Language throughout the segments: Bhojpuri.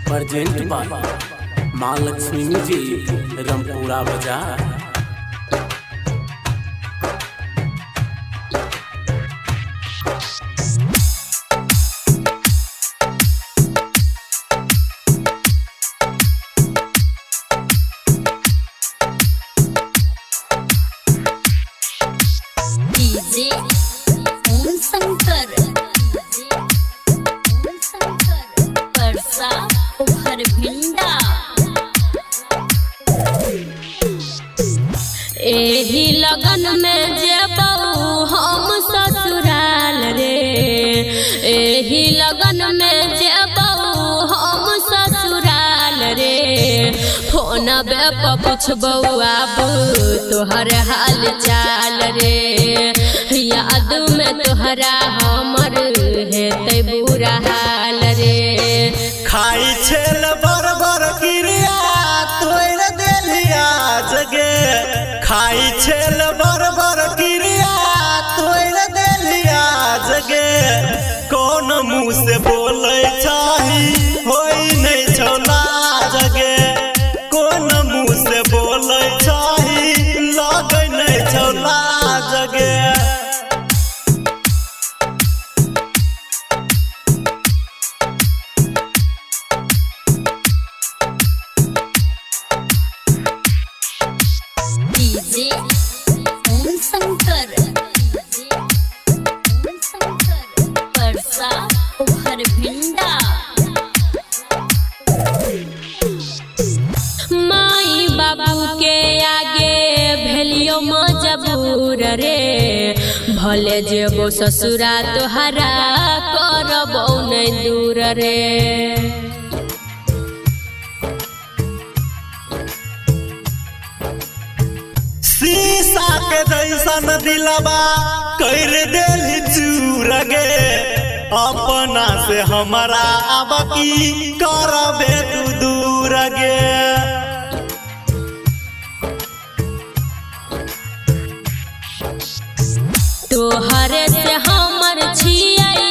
प्रेजेंट बाय माँ लक्ष्मी म्यूजिक रामपुरा बाजार। डीजे ओम शंकर परसा उभर भिंडा। एही लगन में जेबऊ हम ससुराल रे, एही लगन में जेबऊ हम ससुराल रे। फोन बे पूछबऊ आबू तोहर हाल चाल रे, याद में तोहरा हमर हेतै बुरा हाल रे। खाई छेल बरबर क्रिया तोर देलिया जगे, खाई छेल बरबर क्रिया तोर देलिया जगे। कौन मुँह से बोले चाही होई नहीं छोला जगे, कौन मुँह से बोले चाही लगे नहीं छोला जगे। डीजे ओम शंकर परसा उभर भिंडा। माई बाबू के आगे भेलियो मजबूर रे, भले जेबो ससुरा तोहरा करबो नहीं दूर रे। शीशा के जैसन दिलबा कर देली चूर गे, अपना से हमारा अब की करबे तू दूर गे। तोहरे से हमर छियै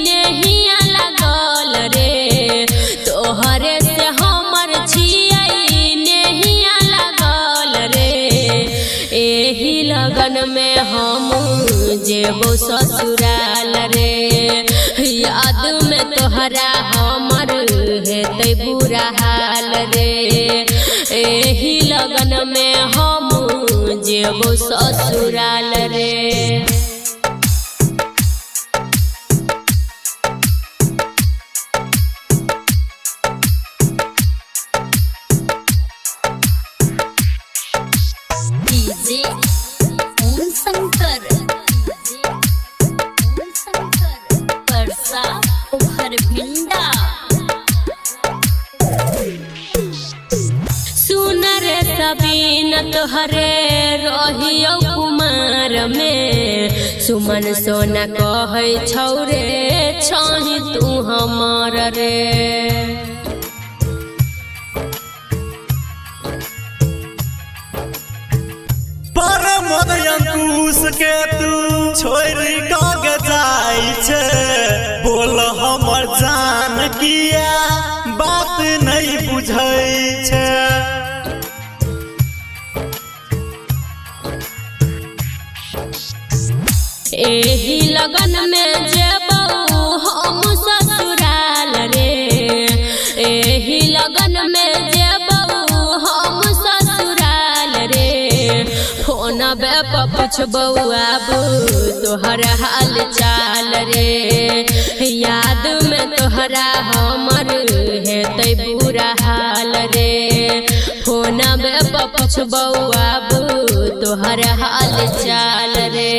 नहिया लागल रे, तोहरे से हमर छियै नहिया लागल रे। एही लगन में हम जेबो ससुराल रे, याद में तोहरा हमर हेतै बुरा हाल रे। एही लगन में हम जेबो ससुराल रे। डीजे ओम शंकर परसा उभर भिंडा। सुन रे सबीन तोहरे रहियो कुमार में, सुमन सोना कहै छौरे छही तू हमर रे। पर अंकुश के तू छोरी कग जाई छे, बोल हमर जान किया बात नहीं बुझै छे। एही लगन में जेबऊ हम ससुराल रे, एही लगन में जेबऊ हम ससुराल रे। फोन बे पूछबऊ आबू तोहर हाल चाल रे, याद में तोहरा हमर हेतै बुरा हाल रे। फोन बे पूछबऊ आबू तोहर हाल चाल रे।